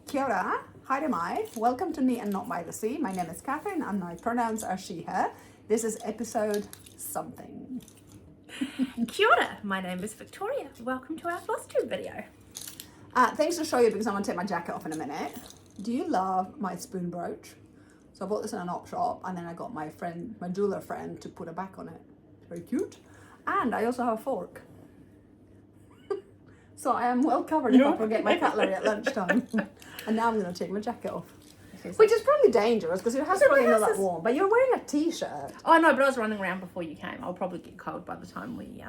Kia ora, haere mai, welcome to Me and Not by the Sea. My name is Catherine and my pronouns are she, her. This is episode something. Kia ora, my name is Victoria. Welcome to our Flosstube video. Things to show you because I'm going to take my jacket off in a minute. Do you love my spoon brooch? So I bought this in an op shop and then I got my jeweler friend to put a back on it. Very cute. And I also have a fork. So I am well covered if I forget my cutlery at lunchtime. And now I'm going to take my jacket off. Which is probably dangerous because your house is probably not that warm. But you're wearing a t-shirt. Oh no, but I was running around before you came. I'll probably get cold by the time we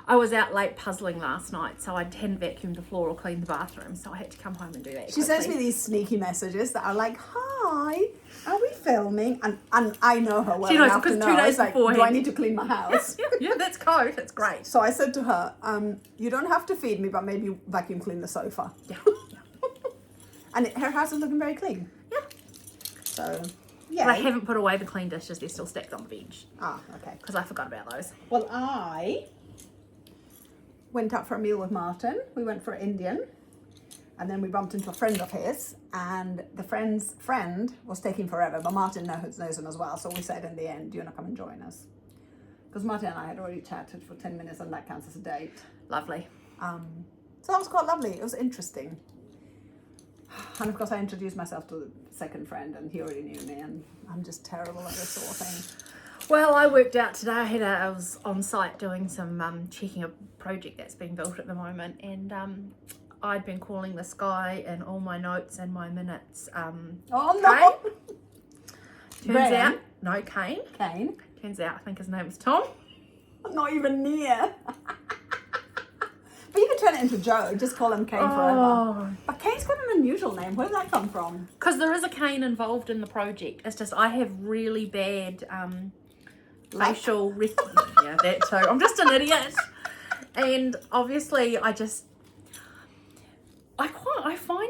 I was out late puzzling last night, so I hadn't vacuumed the floor or cleaned the bathroom, so I had to come home and do that. She sends me these sneaky messages that are like, "Hi, are we filming?" And I know her well enough to know. 2 days like, beforehand. do I need to clean my house? yeah, that's code. That's great. So I said to her, "You don't have to feed me, but maybe vacuum clean the sofa." Yeah. And her house is looking very clean. Yeah. So, yeah. But I haven't put away the clean dishes. They're still stacked on the bench. Ah, okay. Because I forgot about those. Well, I went out for a meal with Martin. We went for Indian. And then we bumped into a friend of his. And the friend's friend was taking forever. But Martin knows him as well. So we said in the end, "Do you want to come and join us?" Because Martin and I had already chatted for 10 minutes and that counts as a date. Lovely. So that was quite lovely. It was interesting. And of course I introduced myself to the second friend and he already knew me and I'm just terrible at this sort of thing. Well, I worked out today. I was on site doing some checking a project that's being built at the moment, and I'd been calling this guy in all my notes and my minutes. Oh no! Turns out, no, Kane. Kane. Turns out, I think his name is Tom. Not even near. But you can turn it into Joe. Just call him Kane forever. But Kane's got an unusual name. Where did that come from? Because there is a Kane involved in the project. It's just I have really bad facial recognition. Yeah, that too. I'm just an idiot. And obviously I find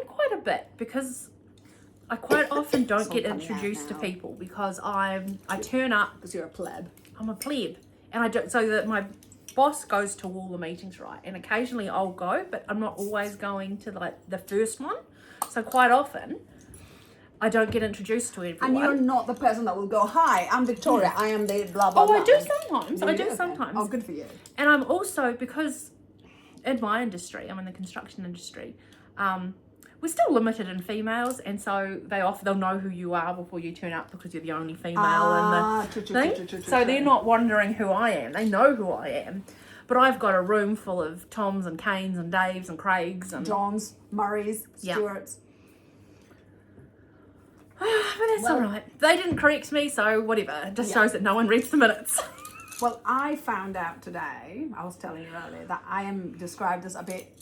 quite a bit because I quite often don't get introduced to people because I turn up Because you're a pleb. I'm a pleb, and I don't. So that my boss goes to all the meetings, right? And occasionally I'll go, but I'm not always going to like the first one. So quite often I don't get introduced to everyone. And you're not the person that will go, "Hi, I'm Victoria. I am the blah blah blah." I do sometimes. I do Okay. sometimes. Oh, good for you. And I'm also, because in my industry, I'm in the construction industry. We're still limited in females, and so they'll know who you are before you turn up because you're the only female in the thing. So they're not wondering who I am. They know who I am. But I've got a room full of Toms and Kanes and Daves and Craigs and Johns, Murrays, Yeah. Stewarts. But that's all right. They didn't correct me, so whatever. It just shows that no one reads the minutes. Well, I found out today, I was telling you earlier, that I am described as a bit...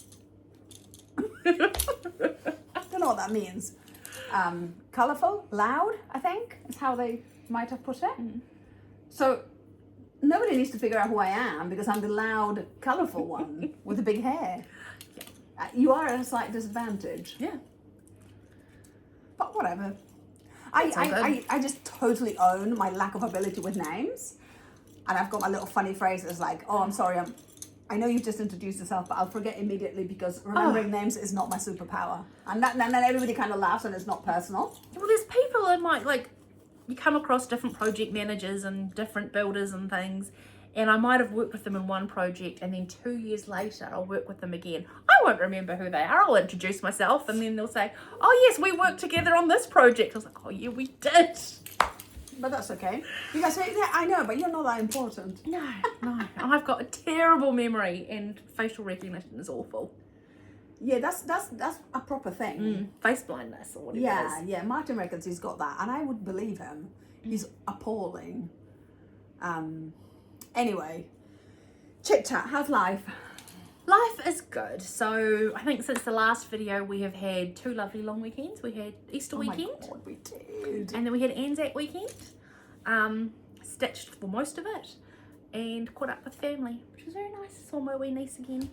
I don't know what that means. Colourful, loud, I think, is how they might have put it. So nobody needs to figure out who I am because I'm the loud, colourful one with the big hair. You are at a slight disadvantage. Yeah. But whatever. I just totally own my lack of ability with names. And I've got my little funny phrases like, "Oh, I'm sorry, I know you've just introduced yourself, but I'll forget immediately because remembering names is not my superpower." And then everybody kind of laughs and it's not personal. Well, there's people in you come across different project managers and different builders and things, and I might have worked with them in one project, and then 2 years later I'll work with them again. I won't remember who they are. I'll introduce myself, and then they'll say, "Oh yes, we worked together on this project." I was like, "Oh yeah, we did." But that's okay. You guys say, "Yeah, I know, but you're not that important." No. I've got a terrible memory, and facial recognition is awful. Yeah, that's a proper thing. Face blindness or whatever it is. Yeah. Martin reckons he's got that, and I would believe him. He's appalling. Anyway, chit chat. How's life? Life is good. So I think since the last video we have had 2 lovely long weekends. We had Easter weekend. Oh my God, we did. And then we had Anzac weekend. Stitched for most of it. And caught up with family, which was very nice. Saw my wee niece again.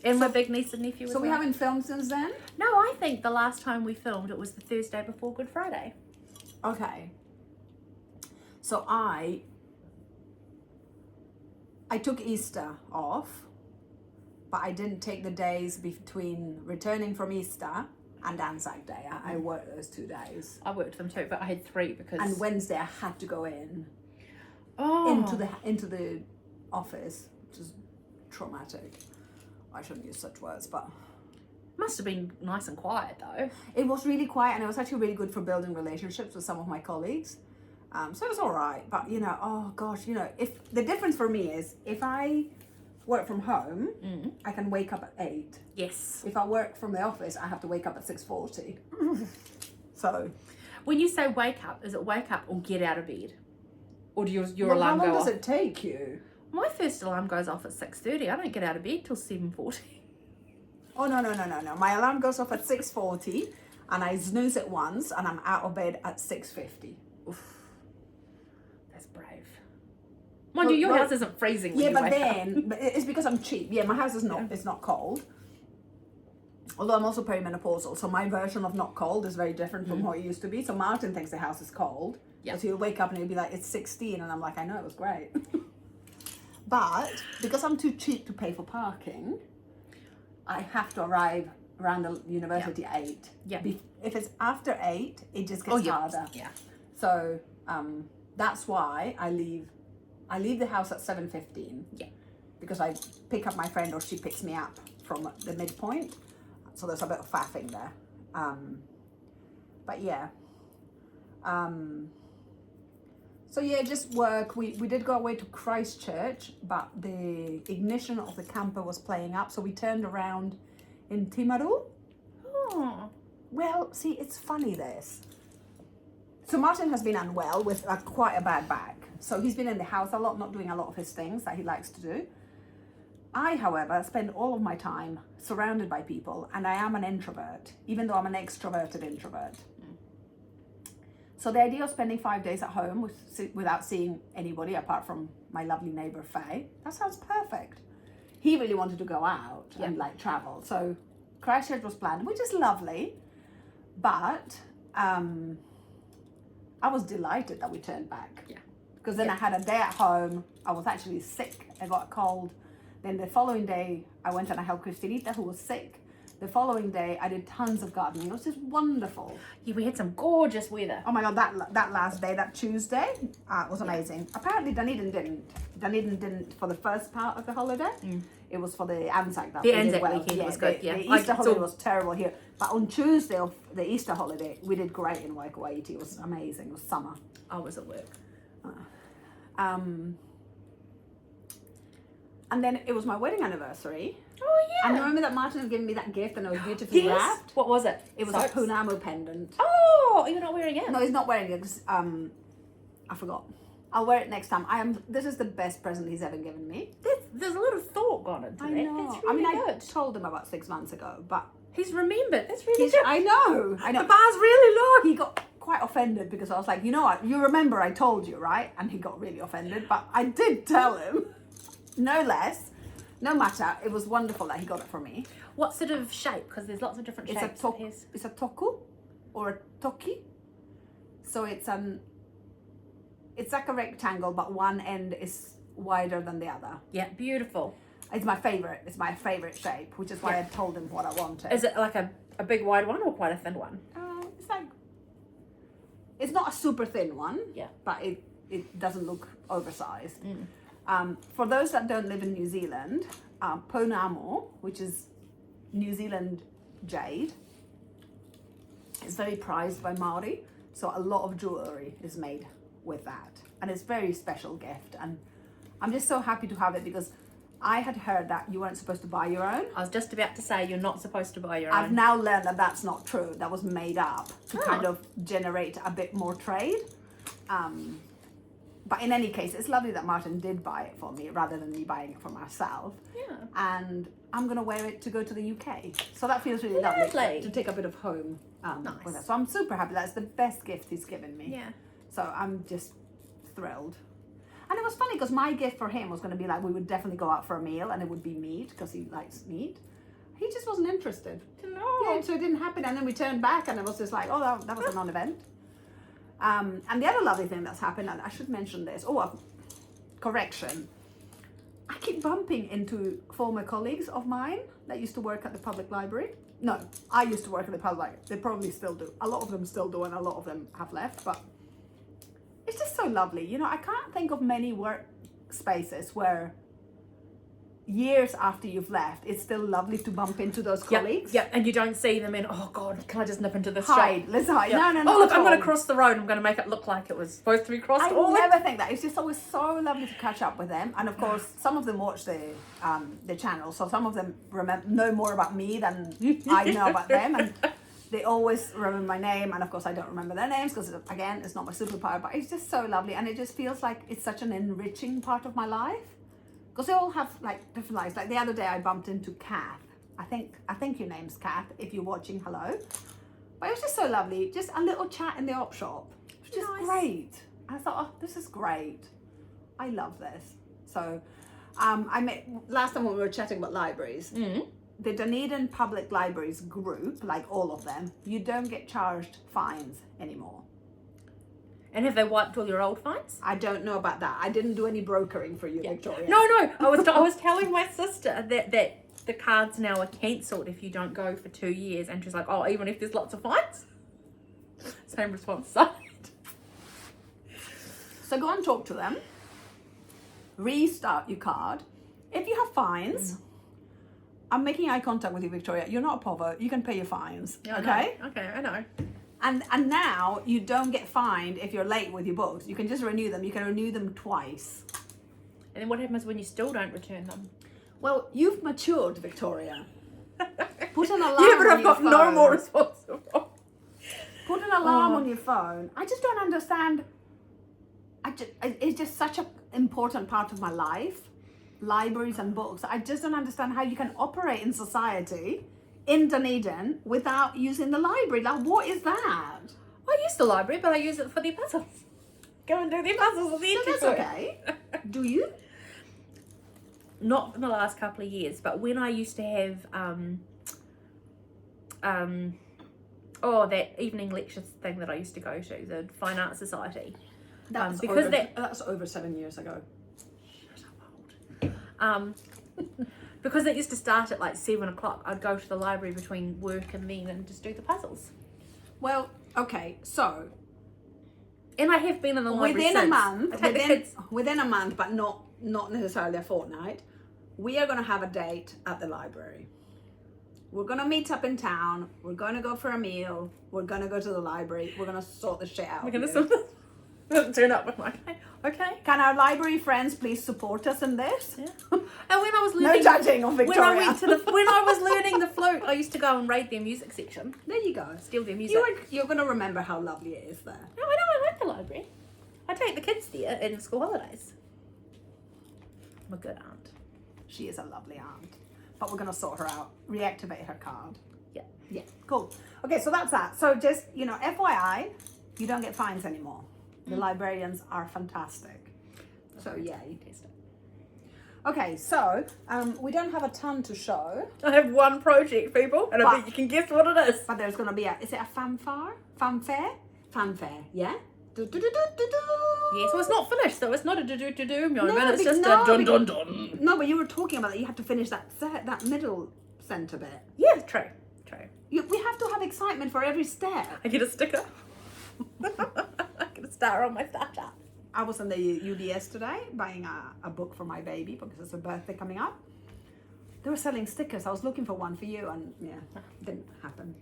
And my big niece and nephew as So we well. haven't filmed since then? No, I think the last time we filmed it was the Thursday before Good Friday. Okay. So I took Easter off, but I didn't take the days between returning from Easter and Anzac Day. I worked those 2 days. I worked them too, but I had 3 because. And Wednesday I had to go in Oh. into the office, which is traumatic. I shouldn't use such words, but Must have been nice and quiet though. it was really quiet, and it was actually really good for building relationships with some of my colleagues. So it was all right, but you know, oh gosh, you know, if the difference for me is if I work from home, I can wake up at 8. Yes. If I work from the office, I have to wake up at 6:40. So, When you say wake up, is it wake up or get out of bed? Or do your well, alarm how long go does off? it take you? My first alarm goes off at 6:30. I don't get out of bed till 7:40. Oh no. My alarm goes off at 6:40, and I snooze it once, and I'm out of bed at 6:50. Oof. That's brave. Mind you, your Well, house isn't freezing when Yeah, you but wake up. then but it's because I'm cheap. Yeah, my house is not. It's not cold. Although I'm also perimenopausal, so my version of not cold is very different from what it used to be. So Martin thinks the house is cold. Yeah. So he'll wake up and he'll be like, "It's 16," and I'm like, "I know, it was great." But because I'm too cheap to pay for parking, I have to arrive around the university at 8. Yeah. If it's after 8, it just gets harder. Yeah. So that's why I leave the house at 7:15. Yeah. Because I pick up my friend or she picks me up from the midpoint. So there's a bit of faffing there. But yeah. So yeah, just work. We did go away to Christchurch, but the ignition of the camper was playing up. So we turned around in Timaru. Oh. Well, see, it's funny this. So Martin has been unwell with quite a bad back. So he's been in the house a lot, not doing a lot of his things that he likes to do. I, however, spend all of my time surrounded by people, and I am an introvert, even though I'm an extroverted introvert. So the idea of spending 5 days at home without seeing anybody apart from my lovely neighbor Faye, that sounds perfect. He really wanted to go out and like travel. So Christchurch was planned, which is lovely, but I was delighted that we turned back. Yeah. Because then I had a day at home. I was actually sick. I got a cold. Then the following day, I went and I helped Christinita, who was sick. The following day, I did tons of gardening. It was just wonderful. Yeah, we had some gorgeous weather. Oh my God, that last day, that Tuesday, was amazing. Apparently, Dunedin didn't. Dunedin didn't for the first part of the holiday. It was for the Anzac. The Anzac weekend was good, yeah. The Easter holiday was terrible here. But on Tuesday of the Easter holiday, we did great in Waikouaiti. It was amazing. It was summer. I was at work. And then it was my wedding anniversary. Oh yeah. And remember that Martin had given me that gift and it was beautifully wrapped? What was it? It was Soaps? a Punamo pendant. Oh, you're not wearing it? No, he's not wearing it because I forgot. I'll wear it next time. This is the best present he's ever given me. There's a lot of thought gone into I that. know. That's really I good. told him about 6 months ago, but He's remembered. That's really good. I know. The bar's really low. He got quite offended because I was like, you know what? You remember I told you, right? And he got really offended, but I did tell him, no less. No matter. It was wonderful that he got it for me. What sort of shape? Because there's lots of different It's shapes. it's a toku or a toki. So it's like a rectangle, but one end is wider than the other. Yeah, beautiful. It's my favorite. It's my favorite shape, which is why I told him what I wanted. Is it like a big wide one or quite a thin one? It's not a super thin one. Yeah. But it doesn't look oversized. For those that don't live in New Zealand, Ponamo, which is New Zealand jade, is very prized by Maori. So a lot of jewellery is made with that. And it's a very special gift. And I'm just so happy to have it because I had heard that you weren't supposed to buy your own. I was just about to say you're not supposed to buy your I've own. now learned that that's not true. That was made up to kind of generate a bit more trade. But in any case, it's lovely that Martin did buy it for me rather than me buying it for myself. Yeah. And I'm going to wear it to go to the UK. So that feels really lovely to take a bit of home with it. So I'm super happy. That's the best gift he's given me. Yeah. So I'm just thrilled. And it was funny because my gift for him was going to be like, we would definitely go out for a meal and it would be meat because he likes meat. He just wasn't interested. No. Yeah, so it didn't happen. And then we turned back and it was just like, oh, that was a non-event. And the other lovely thing that's happened, and I should mention this, correction. I keep bumping into former colleagues of mine that used to work at the public library. No, I used to work in the public library. They probably still do. A lot of them still do, and a lot of them have left. But it's just so lovely. You know, I can't think of many workspaces where years after you've left, it's still lovely to bump into those colleagues. Yeah, and you don't see them in, oh God, can I just nip into this Hide, shop? let's hide. Yep. No, Oh, look, at I'm going all. to cross the road. I'm going to make it look like it was supposed to be crossed. I never think that. It's just always so lovely to catch up with them. And of course, some of them watch the channel, so some of them know more about me than I know about them. And they always remember my name. And of course, I don't remember their names because, again, it's not my superpower. But it's just so lovely. And it just feels like it's such an enriching part of my life. Because they all have like different lives. Like the other day I bumped into Kath. I think your name's Kath. If you're watching, hello. But it was just so lovely. Just a little chat in the op shop. It was just great. I thought, oh, this is great. I love this. So I met last time when we were chatting about libraries, the Dunedin Public Libraries group, like all of them, you don't get charged fines anymore. And have they wiped all your old fines? I don't know about that. I didn't do any brokering for you, Victoria. No. I was telling my sister that the cards now are cancelled if you don't go for 2 years, and she's like, oh, even if there's lots of fines? Same response side. So go and talk to them. Restart your card. If you have fines, I'm making eye contact with you, Victoria. You're not a pover. You can pay your fines. Yeah, okay? Okay, I know. And now you don't get fined if you're late with your books. You can just renew them. You can renew them twice. And then what happens when you still don't return them? Well, you've matured, Victoria. Put an alarm Yeah, but on I've your got no phone. more responsible. Put an alarm on your phone. I just don't understand. It's just such an important part of my life. Libraries and books. I just don't understand how you can operate in society in Dunedin without using the library. Like, what is that? I use the library, but I use it for the puzzles. Go and do the puzzles with the So entry that's book. okay. Do you? Not in the last couple of years, but when I used to have that evening lecture thing that I used to go to, the Fine Arts Society. That's because that's over 7 years ago. Because it used to start at like 7 o'clock, I'd go to the library between work and then and just do the puzzles. Well, okay, so And I have been in the library within a since. month, I take the kids. within a month, but not necessarily a fortnight, we are going to have a date at the library. We're going to meet up in town. We're going to go for a meal. We're going to go to the library. We're going to sort this shit out. We're gonna here. sort this. Turn up with my okay. Can our library friends please support us in this? Yeah. And when I was No learning, judging of Victoria. when I was learning the flute, I used to go and raid their music section, There you go. steal their music. You're going to remember how lovely it is there. No, I know. I like the library. I take the kids there in school holidays. I'm a good aunt. She is a lovely aunt. But we're going to sort her out. Reactivate her card. Yeah. Yeah, cool. Okay, so that's that. So just, FYI, you don't get fines anymore. The librarians are fantastic. So, yay. Okay, so we don't have a ton to show. I have one project, people, and I bet you can guess what it is. But there's going to be is it a fanfare? Fanfare, yeah? Do-do-do-do-do-do. Yeah, so it's not finished, so it's not a do-do-do-do moment, No, it's because- just no, a dun-dun-dun. No, but you were talking about that. You have to finish that middle centre bit. Yeah, true. We have to have excitement for every step. I get a sticker. I get a star on my startup. I was in the UDS today buying a book for my baby because it's a birthday coming up. They were selling stickers. I was looking for one for you, and yeah, didn't happen.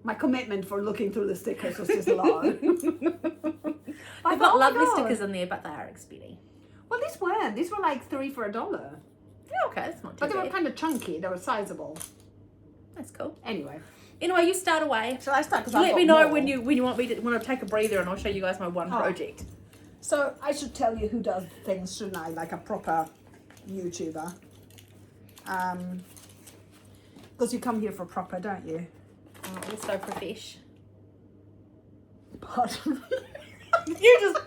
My commitment for looking through the stickers was just low. They've got lovely stickers in there, but they are expensive. Well, these weren't. These were like $3 for $1. Yeah, okay, that's not too But they were bad. kind of chunky. They were sizable. That's cool. Anyway, You start away. shall I start? Let me know when you want me to take a breather, and I'll show you guys my one Oh. project. So I should tell you who does things, shouldn't I? Like a proper YouTuber. Because you come here for proper, don't you? Oh, also profesh. Pardon. You just.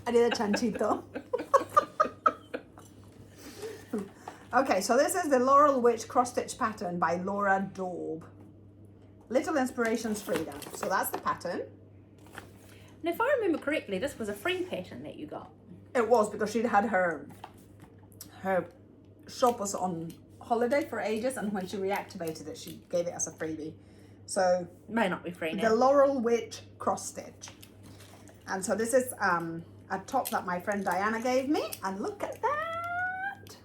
I did a chanchito. Okay, so this is the Laurel Witch cross-stitch pattern by Laura Daub. Little Inspirations Frida. So that's the pattern. And if I remember correctly, this was a free pattern that you got. It was because she'd had her shop was on holiday for ages, and when she reactivated it, she gave it as a freebie. So May not be free the now. Laurel Witch cross stitch. And so this is a top that my friend Diana gave me, and look at that.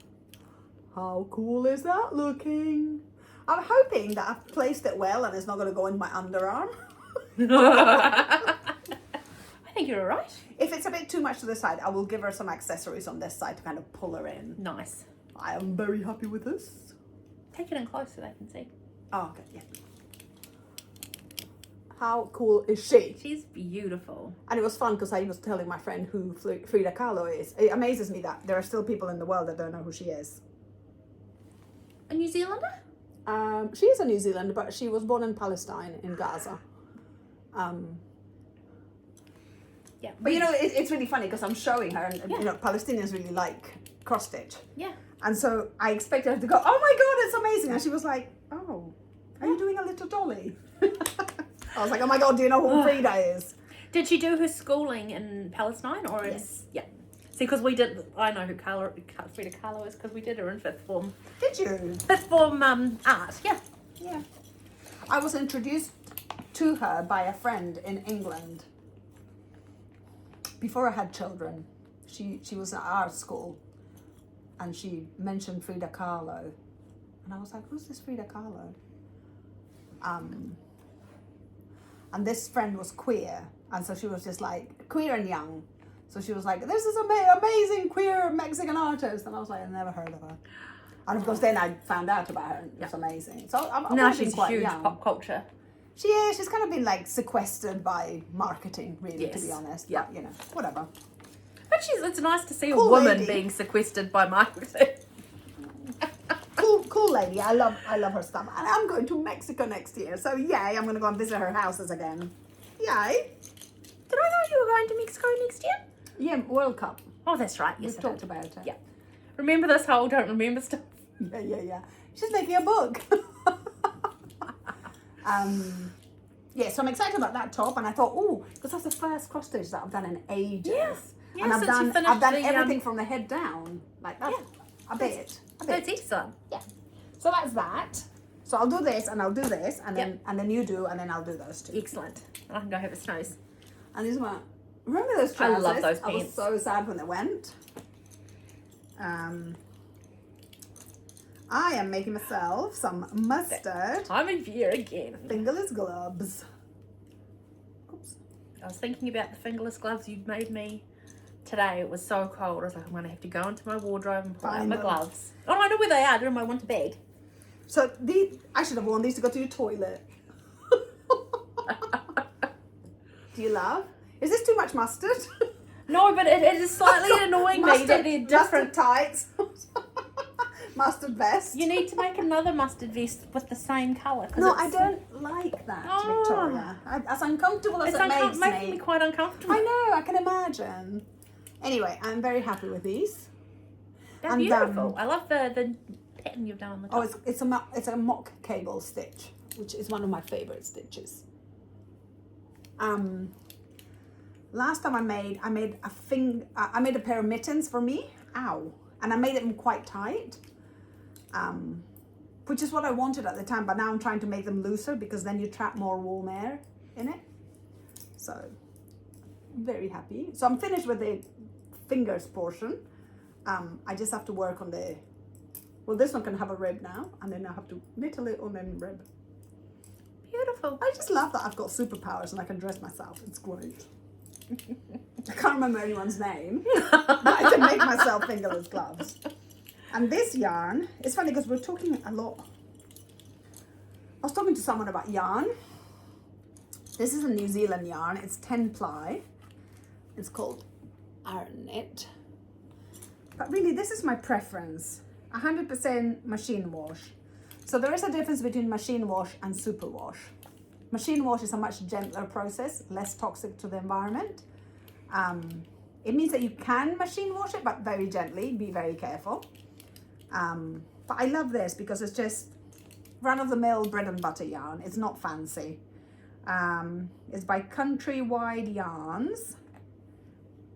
How cool is that looking? I'm hoping that I've placed it well and it's not going to go in my underarm. I think you're all right. If it's a bit too much to the side, I will give her some accessories on this side to kind of pull her in. Nice. I am very happy with this. Take it in close so they can see. Oh, okay, yeah. How cool is she? She's beautiful. And it was fun because I was telling my friend who Frida Kahlo is. It amazes me that there are still people in the world that don't know who she is. A New Zealander? She is a New Zealander, but she was born in Palestine, in Gaza. Yeah. But you know, it's really funny because I'm showing her, and you know, Palestinians really like cross stitch. Yeah. And so I expected her to go, oh my God, it's amazing. And she was like, oh, are you doing a little dolly? I was like, oh my God, do you know who Frida is? Did she do her schooling in Palestine or Yes. Yeah. See, because we did, I know who Frida Kahlo is because we did her in fifth form. Did you? Fifth form art, yeah. Yeah. I was introduced to her by a friend in England. Before I had children, she was at art school and she mentioned Frida Kahlo. And I was like, who's this Frida Kahlo? And this friend was queer. And so she was just like, queer and young. So she was like, this is amazing queer Mexican artist. And I was like, I never heard of her. And of course then I found out about her and it was amazing. So I'm Now watching she's quite huge young. pop culture. She is. She's kind of been like sequestered by marketing, really, to Yes. be honest. Yeah. But, you know, whatever. But it's nice to see Cool a woman lady. being sequestered by marketing. Cool lady. I love her stuff. And I'm going to Mexico next year. So yay, I'm going to go and visit her houses again. Yay. Did I know you were going to Mexico next year? Yeah, World Cup. Oh, that's right. Yes, We've I talked did. about it. Yeah. Remember this whole don't remember stuff. Yeah. She's making a book. Yeah, so I'm excited about that top, and I thought, oh, because that's the first cross stitch that I've done in ages. Yeah, And I've since you done finished the, everything from the head down, like that. A bit. That's excellent. Yeah. So that's that. So I'll do this, and I'll do this, and then you do, and then I'll do those two. Excellent. I can go have a snooze. And these were, remember those I trousers? love those I was pants. so sad when they went. I am making myself some mustard Time of year again. fingerless gloves. Oops. I was thinking about the fingerless gloves you'd made me today. It was so cold. I was like, I'm going to have to go into my wardrobe and pull out my Find them. gloves. Oh, I know where they are. They're in my winter bag. So I should have worn these to go to your toilet. Do you love? Is this too much mustard? No, but it is slightly annoying me that they're different. Mustard tights. Mustard vest. You need to make another mustard vest with the same colour. No, I don't like that, Oh. Victoria. As uncomfortable as It's it makes making me me. quite uncomfortable. I know, I can imagine. Anyway, I'm very happy with these. They're And, beautiful. I love the pattern you've done on the top. Oh, it's a mock cable stitch, which is one of my favorite stitches. Last time I made a pair of mittens for me. Ow. And I made them quite tight. Which is what I wanted at the time, but now I'm trying to make them looser because then you trap more warm air in it. So, very happy. So I'm finished with the fingers portion. I just have to work on this one can have a rib now, and then I have to knit a little and then rib. Beautiful. I just love that I've got superpowers and I can dress myself. It's great. I can't remember anyone's name, but I can make myself fingerless gloves. And this yarn, it's funny because we're talking a lot. I was talking to someone about yarn. This is a New Zealand yarn. It's 10 ply. It's called Iron Knit. But really, this is my preference. 100% machine wash. So there is a difference between machine wash and superwash. Machine wash is a much gentler process, less toxic to the environment. It means that you can machine wash it, but very gently. Be very careful. But I love this because it's just run-of-the-mill bread and butter yarn. It's not fancy. It's by Countrywide Yarns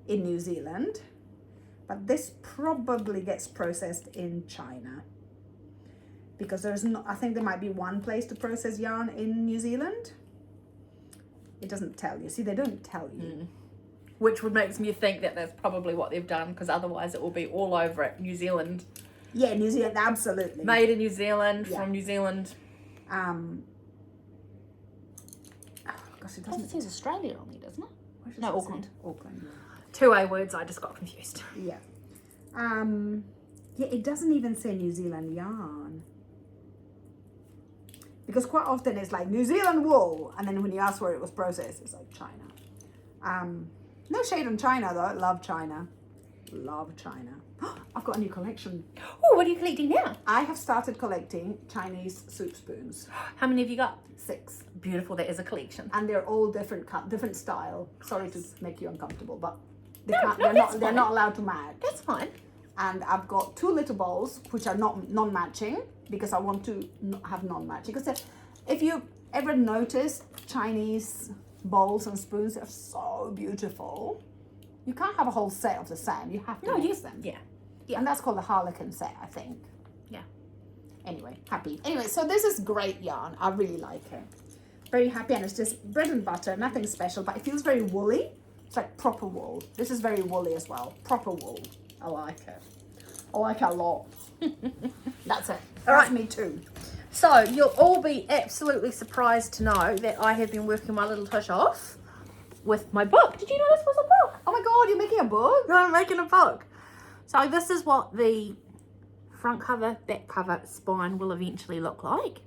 in New Zealand, but this probably gets processed in China. because there's not, I think there might be one place to process yarn in New Zealand. It doesn't tell you. See, they don't tell you. Which would makes me think that that's probably what they've done, because otherwise it will be all over it. New Zealand. Yeah, New Zealand, absolutely. Made in New Zealand, from New Zealand. Oh, gosh, it doesn't. It says Australia on there, doesn't it? No, Auckland. Auckland, yeah. Two A words, I just got confused. Yeah. Yeah, it doesn't even say New Zealand yarn. Because quite often it's like New Zealand wool, and then when you ask where it was processed, it's like China. No shade on China though. Love China. Love China. I've got a new collection. Oh, what are you collecting now? I have started collecting Chinese soup spoons. How many have you got? 6. Beautiful, that is a collection. And they're all different style. Sorry to make you uncomfortable, but they're not allowed to match. That's fine. And I've got 2 little bowls which are not non-matching, because I want to have non-matching. Because if you ever notice Chinese bowls and spoons, they're so beautiful. You can't have a whole set of the same. You have to mix them. Yeah. And that's called the Harlequin set, I think. Yeah. Anyway, happy. Anyway, so this is great yarn. I really like it. Very happy, and it's just bread and butter, nothing special, but it feels very woolly. It's like proper wool. This is very woolly as well. Proper wool. I like it. I like it a lot. That's it. All right. That's me too. So you'll all be absolutely surprised to know that I have been working my little tush off with my book. Did you know this was a book? Oh my God, you're making a book? No, I'm making a book. So this is what the front cover, back cover, spine will eventually look like.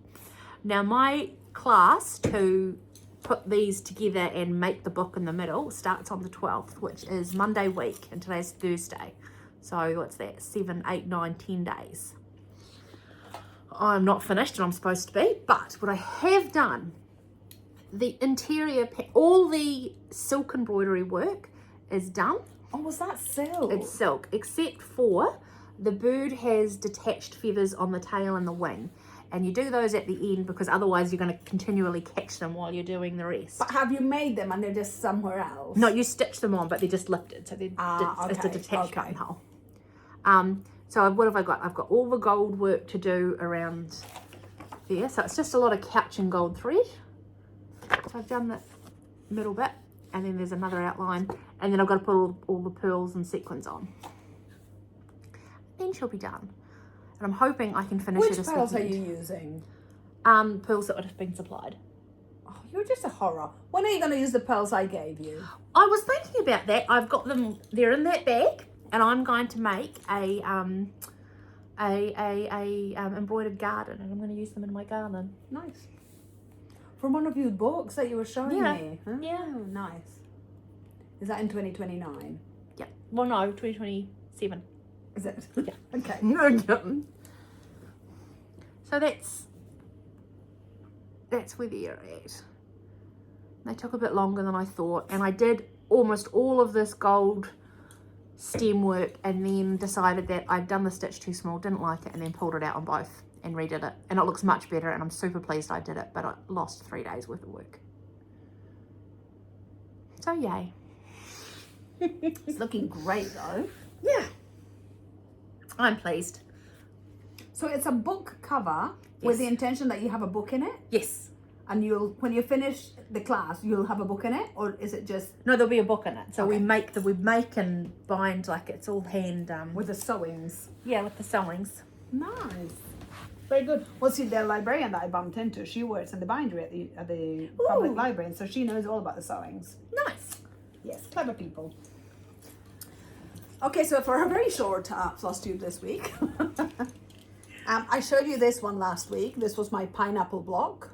Now my class to put these together and make the book in the middle starts on the 12th, which is Monday week, and today's Thursday. So what's that? 7, 8, 9, 10 days. I'm not finished, and I'm supposed to be, but what I have done, the interior, all the silk embroidery work is done. Oh, was that silk? It's silk, except for the bird has detached feathers on the tail and the wing. And you do those at the end, because otherwise you're going to continually catch them while you're doing the rest. But have you made them and they're just somewhere else? No, you stitch them on, but they're just lifted. So they're it's a detached buttonhole. So what have I got? I've got all the gold work to do around there. So it's just a lot of couch and gold thread. So I've done that middle bit, and then there's another outline, and then I've got to put all the pearls and sequins on. Then she'll be done. And I'm hoping I can finish it this weekend. Which pearls are you using? Pearls that would have been supplied. Oh, you're just a horror. When are you going to use the pearls I gave you? I was thinking about that. I've got them, they're in that bag, and I'm going to make a embroidered garden, and I'm going to use them in my garden. Nice. From one of your books that you were showing me. Oh, yeah. Nice. Is that in 2029? Yeah. Well, no, 2027. Is it? Yeah. Okay. So that's where they're at. They took a bit longer than I thought, and I did almost all of this gold stem work, and then decided that I'd done the stitch too small, didn't like it, and then pulled it out on both and redid it, and it looks much better, and I'm super pleased I did it, but I lost 3 days worth of work. So yay. It's looking great though. Yeah. I'm pleased. So it's a book cover with the intention that you have a book in it? Yes. And when you finish the class, you'll have a book in it? Or is it just... No, there'll be a book in it. So Okay. we make and bind, like it's all hand... with the sewings? Yeah, with the sewings. Nice. Very good. Well, see, the librarian that I bumped into, she works in the bindery at the public library, and so she knows all about the sewings. Nice. Yes, clever people. Okay, so for a very short Flosstube this week, I showed you this one last week. This was my pineapple block.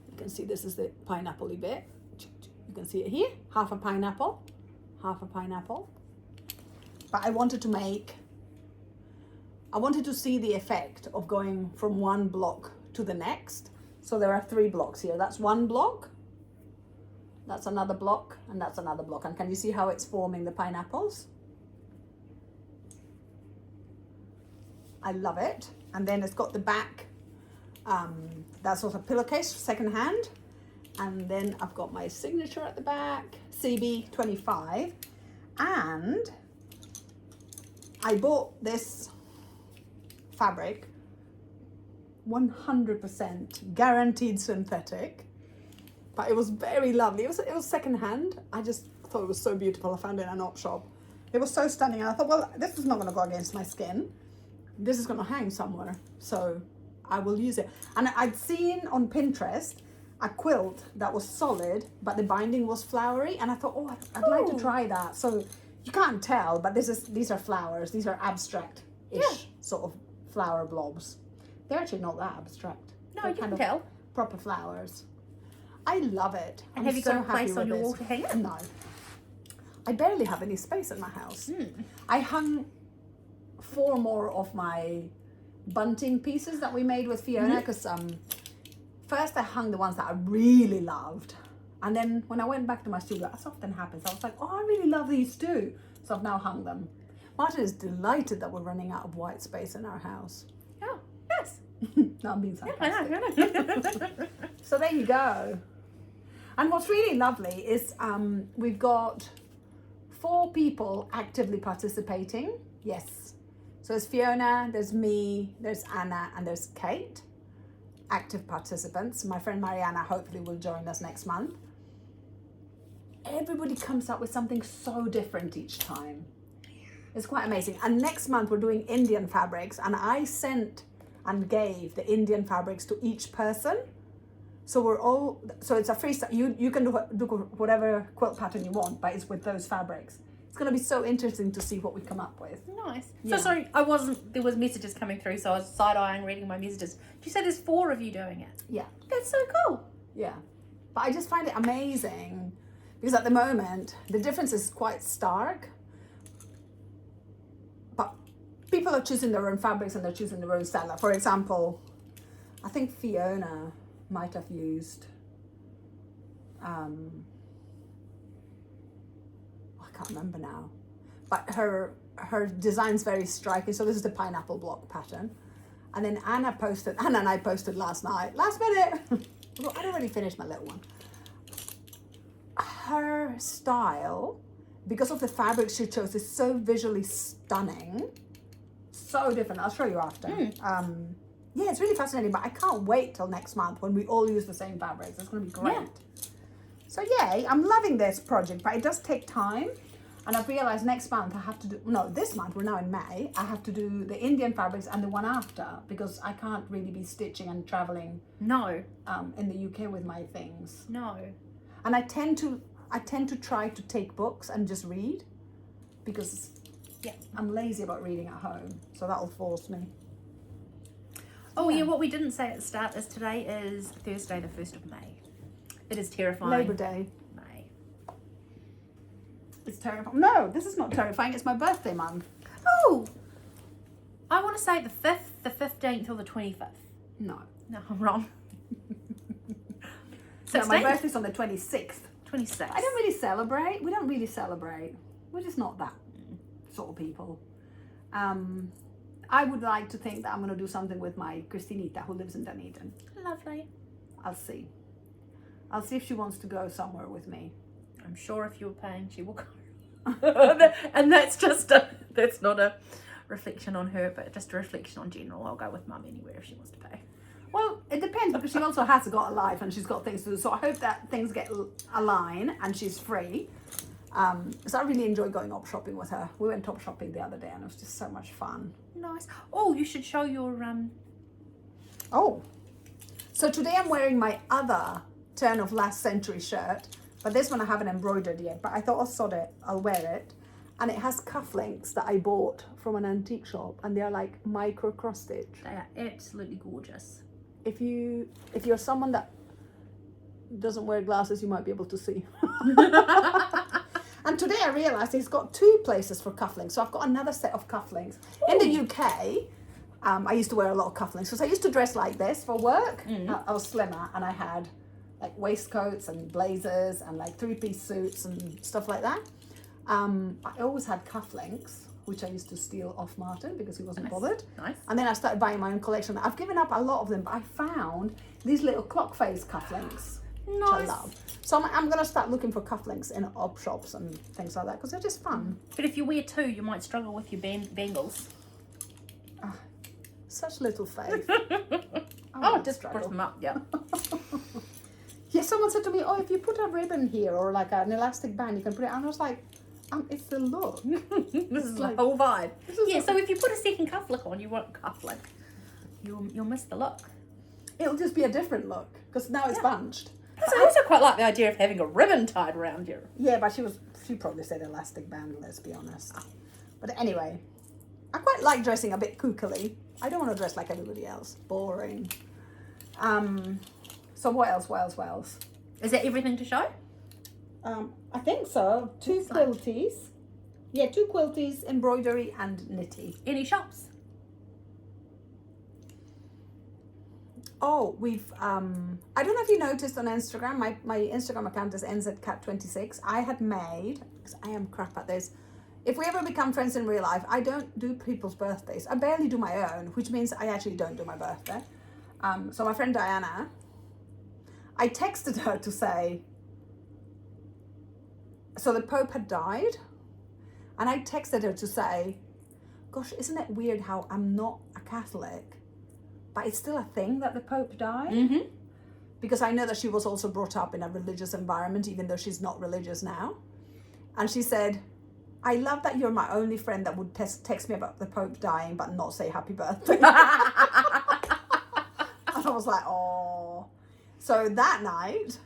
You can see this is the pineapple-y bit. You can see it here. Half a pineapple. Half a pineapple. But I wanted to see the effect of going from one block to the next. So there are 3 blocks here. That's one block. That's another block, and that's another block. And can you see how it's forming the pineapples? I love it. And then it's got the back, that sort of pillowcase, second hand. And then I've got my signature at the back, CB25. And I bought this fabric 100% guaranteed synthetic, but it was very lovely. It was secondhand. I just thought it was so beautiful. I found it in an op shop. It was so stunning, and I thought, well, this is not going to go against my skin. This is going to hang somewhere, so I will use it. And I'd seen on Pinterest a quilt that was solid, but the binding was flowery, and I thought, oh, I'd like to try that. So you can't tell, but these are flowers. These are abstract-ish sort of flower blobs. They're actually not that abstract. No, They're you kind can of tell. proper flowers. I love it. And have you got a place on your wall to hang it? No. I barely have any space in my house. I hung 4 more of my bunting pieces that we made with Fiona, because first I hung the ones that I really loved, and then when I went back to my studio, as often happens, I was like, oh, I really love these too, so I've now hung them. Martin is delighted that we're running out of white space in our house. Oh, yes. No, I'm being sarcastic. I know. So there you go. And what's really lovely is we've got 4 people actively participating. Yes. So there's Fiona, there's me, there's Anna, and there's Kate. Active participants. My friend Mariana hopefully will join us next month. Everybody comes up with something so different each time. It's quite amazing. And next month we're doing Indian fabrics, and I sent and gave the Indian fabrics to each person. So it's a freestyle. You can do whatever quilt pattern you want, but it's with those fabrics. It's going to be so interesting to see what we come up with. Nice. Yeah. So sorry, there was messages coming through, so I was side-eyeing reading my messages. Did you say there's 4 of you doing it? Yeah. That's so cool. Yeah. But I just find it amazing because at the moment, the difference is quite stark. But people are choosing their own fabrics and they're choosing their own style. For example, I think Fiona might have used, I can't remember now, but her design's very striking. So this is the pineapple block pattern. And then Anna and I posted last night, last minute. I'd already finished my little one. Her style, because of the fabric she chose, is so visually stunning. So different. I'll show you after. Yeah, it's really fascinating, but I can't wait till next month when we all use the same fabrics. It's going to be great. Yeah. So yay, I'm loving this project, but it does take time. And I've realized next month I have to do, no, this month, we're now in May, I have to do the Indian fabrics and the one after, because I can't really be stitching and traveling No. in the UK with my things. No. And I tend to try to take books and just read, because I'm lazy about reading at home. So that'll force me. Oh yeah, what we didn't say at the start is today is Thursday the 1st of May. It is terrifying. Labor Day. May. It's terrifying. No, this is not terrifying. It's my birthday month. Oh! I want to say the 5th, the 15th, or the 25th. No. No, I'm wrong. So my 16th? birthday's on the 26th. 26th. I don't really celebrate. We don't really celebrate. We're just not that sort of people. I would like to think that I'm going to do something with my Christinita who lives in Dunedin. Lovely. I'll see. I'll see if she wants to go somewhere with me. I'm sure if you're paying, she will go. And that's not a reflection on her, but just a reflection on general. I'll go with Mum anywhere if she wants to pay. Well, it depends, because she also has got a life and she's got things to do. So I hope that things get align and she's free. So I really enjoy going op shopping with her. We went top shopping the other day and it was just so much fun. Nice. Oh, you should show your Oh, so today I'm wearing my other turn of last century shirt, but this one I haven't embroidered yet, but I thought I'll sod it, I'll wear it. And it has cufflinks that I bought from an antique shop, and they're like micro cross stitch. They are absolutely gorgeous. If you're someone that doesn't wear glasses, you might be able to see. And today I realized it's got 2 places for cufflinks. So I've got another set of cufflinks. Ooh. In the UK, I used to wear a lot of cufflinks because I used to dress like this for work. I was slimmer and I had like waistcoats and blazers and like 3-piece suits and stuff like that. I always had cufflinks, which I used to steal off Martin because he wasn't bothered. Nice. And then I started buying my own collection. I've given up a lot of them, but I found these little clock face cufflinks, which I love. So I'm going to start looking for cufflinks in op shops and things like that because they're just fun. But if you wear 2, you might struggle with your bangles. such little faith. Oh, I'd just push struggle. them up, yeah. Yeah, someone said to me, "Oh, if you put a ribbon here or like an elastic band, you can put it." And I was like, "It's the look." This is like- the whole vibe. This is Yeah, like- so if you put a second cufflink on, you won't cufflink. You'll miss the look. It'll just be a different look because now it's bunched. Plus, I also quite like the idea of having a ribbon tied around you. Yeah, but she probably said elastic band. Let's be honest. But anyway, I quite like dressing a bit kookily. I don't want to dress like everybody else. Boring. So what else? Is that everything to show? I think so. 2 quilties. Yeah, 2 quilties, embroidery and knitty. Any shops? Oh, we've I don't know if you noticed on Instagram, my Instagram account is nzcat26. I had made, because I am crap at this, if we ever become friends in real life, I don't do people's birthdays. I barely do my own, which means I actually don't do my birthday. So my friend Diana, I texted her to say, so the Pope had died, and I texted her to say, gosh, isn't it weird how I'm not a Catholic, but it's still a thing that the Pope died? Mm-hmm. Because I know that she was also brought up in a religious environment, even though she's not religious now. And she said, I love that you're my only friend that would text me about the Pope dying, but not say happy birthday. And I was like, oh. So that night,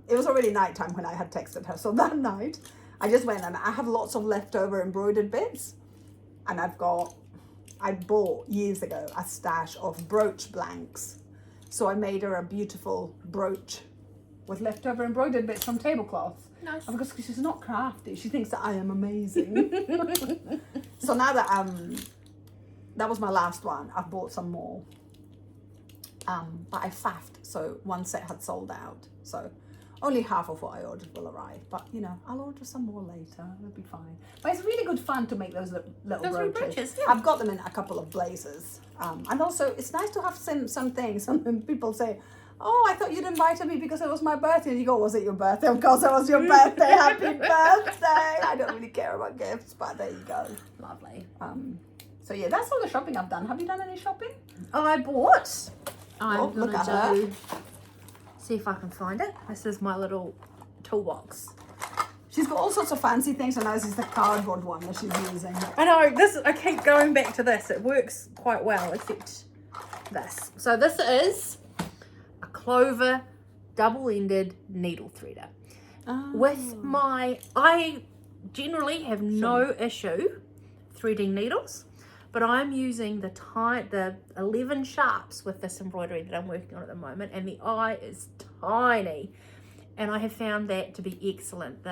it was already nighttime when I had texted her. So that night, I just went and I have lots of leftover embroidered bits. And I bought years ago a stash of brooch blanks. So I made her a beautiful brooch with leftover embroidered bits from tablecloths. Nice. And because she's not crafty, she thinks that I am amazing. So now that that was my last one, I've bought some more. But I faffed, so one set had sold out. So only half of what I ordered will arrive. But you know, I'll order some more later. It'll be fine. But it's really good fun to make those little brooches. Yeah. I've got them in a couple of blazers. And also, it's nice to have some things. Some people say, oh, I thought you'd invited me because it was my birthday. And you go, was it your birthday? Of course it was your birthday. Happy birthday. I don't really care about gifts, but there you go. Lovely. So yeah, that's all the shopping I've done. Have you done any shopping? I bought. I'm look at gonna her. see if I can find it. This is my little toolbox. She's got all sorts of fancy things, and now this is the cardboard one that she's using. I know, I keep going back to this. It works quite well, except this. So this is a clover double-ended needle threader. With I generally have no issue threading needles, but I'm using the 11 sharps with this embroidery that I'm working on at the moment, and the eye is tiny, and I have found that to be excellent.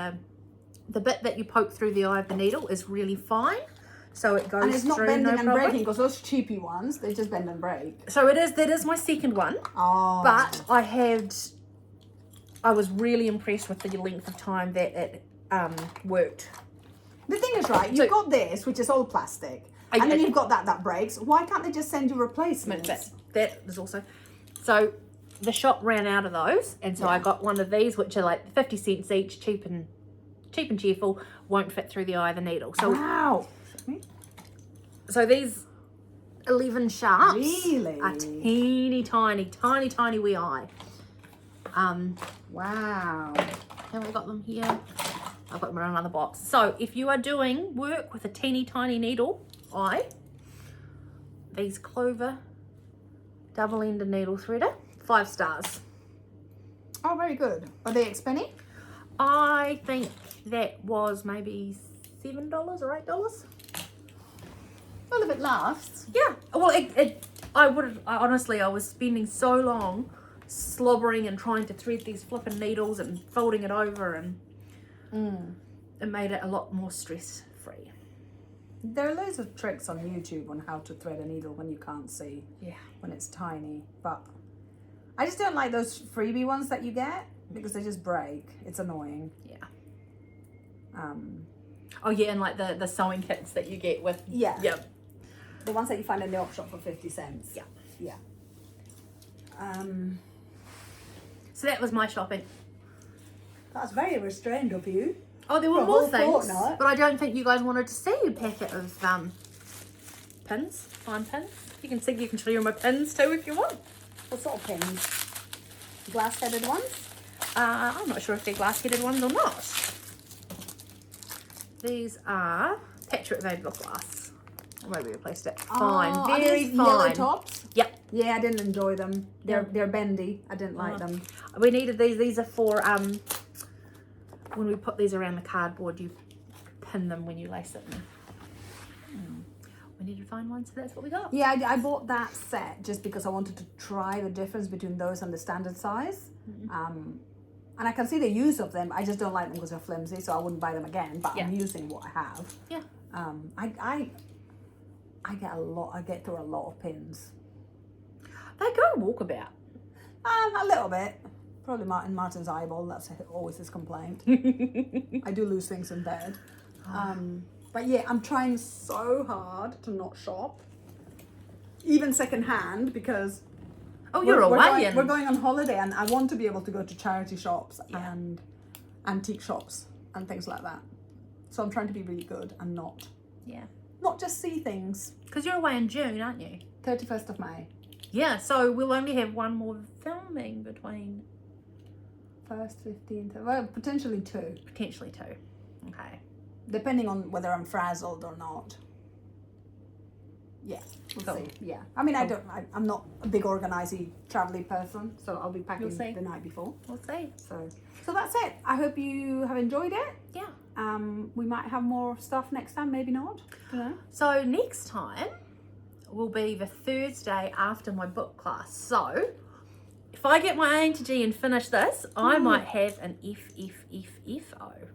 The bit that you poke through the eye of the needle is really fine, so it goes And it's not through, bending no and problem. breaking, because those cheapy ones, they just bend and break. So that is my second one. Oh. But I was really impressed with the length of time that it worked. The thing is, right, you've got this, which is all plastic, and then you've got that breaks. Why can't they just send you replacements? That is also, so the shop ran out of those, and so I got one of these, which are like 50 cents each, cheap and cheerful, won't fit through the eye of the needle. So Wow. so these 11 sharps Really? are teeny tiny wee eye. Wow. And we got them here. I've got them in another box. So if you are doing work with a teeny tiny needle eye, these clover double-ended needle threader, 5 stars. Oh, very good. Are they expensive? I think that was maybe $7 or $8. Well, if it lasts. Yeah. Well, I was spending so long slobbering and trying to thread these flipping needles and folding it over, and it made it a lot more stress-free. There are loads of tricks on YouTube on how to thread a needle when you can't see. Yeah. When it's tiny. But I just don't like those freebie ones that you get because they just break. It's annoying. Yeah. Um, Oh yeah, and like the sewing kits that you get with the ones that you find in the op shop for 50 cents. Yeah. So that was my shopping. That's very restrained of you. Oh, there were For a more whole things, fortnight. but I don't think you guys wanted to see a packet of pins, fine pins. You can see, you can show you my pins too if you want. What sort of pins? Glass-headed ones? I'm not sure if they're glass-headed ones or not. These are Patrick made with glass. Where we replaced it. Fine, Oh, very are these fine. yellow tops? Yep. Yeah, I didn't enjoy them. They're bendy. I didn't like Oh. them. We needed these. These are for when we put these around the cardboard, you pin them when you lace it. We needed to find one, so that's what we got. Yeah, I bought that set just because I wanted to try the difference between those and the standard size. And I can see the use of them. I just don't like them because they're flimsy, so I wouldn't buy them again. But I'm using what I have. Yeah. I get a lot. I get through a lot of pins. They go walkabout. A little bit. Probably Martin's eyeball. That's always his complaint. I do lose things in bed. But yeah, I'm trying so hard to not shop, even secondhand, because you're away. we're going on holiday, and I want to be able to go to charity shops and antique shops and things like that. So I'm trying to be really good and not just see things. Because you're away in June, aren't you? 31st of May. Yeah, so we'll only have one more filming between 1st, 15th, well, potentially 2. potentially 2. Okay. Depending on whether I'm frazzled or not. Yeah, we'll Cool. see. Yeah. I mean, I'm not a big organisy, travelly person, so I'll be packing We'll see. the night before. We'll see. So that's it. I hope you have enjoyed it. Yeah. We might have more stuff next time, maybe not. Don't know. So next time will be the Thursday after my book class. So if I get my A to G and finish this, I might have an FFFFO.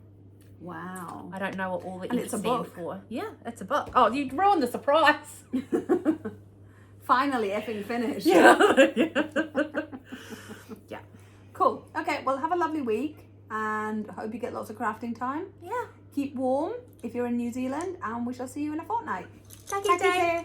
Wow. I don't know what all the And F it's a stand book. for. Yeah, it's a book. Oh, you ruined the surprise. Finally effing finished. Yeah. Yeah. Cool. Okay, well, have a lovely week and hope you get lots of crafting time. Yeah. Keep warm if you're in New Zealand, and we shall see you in a fortnight. Take Take care.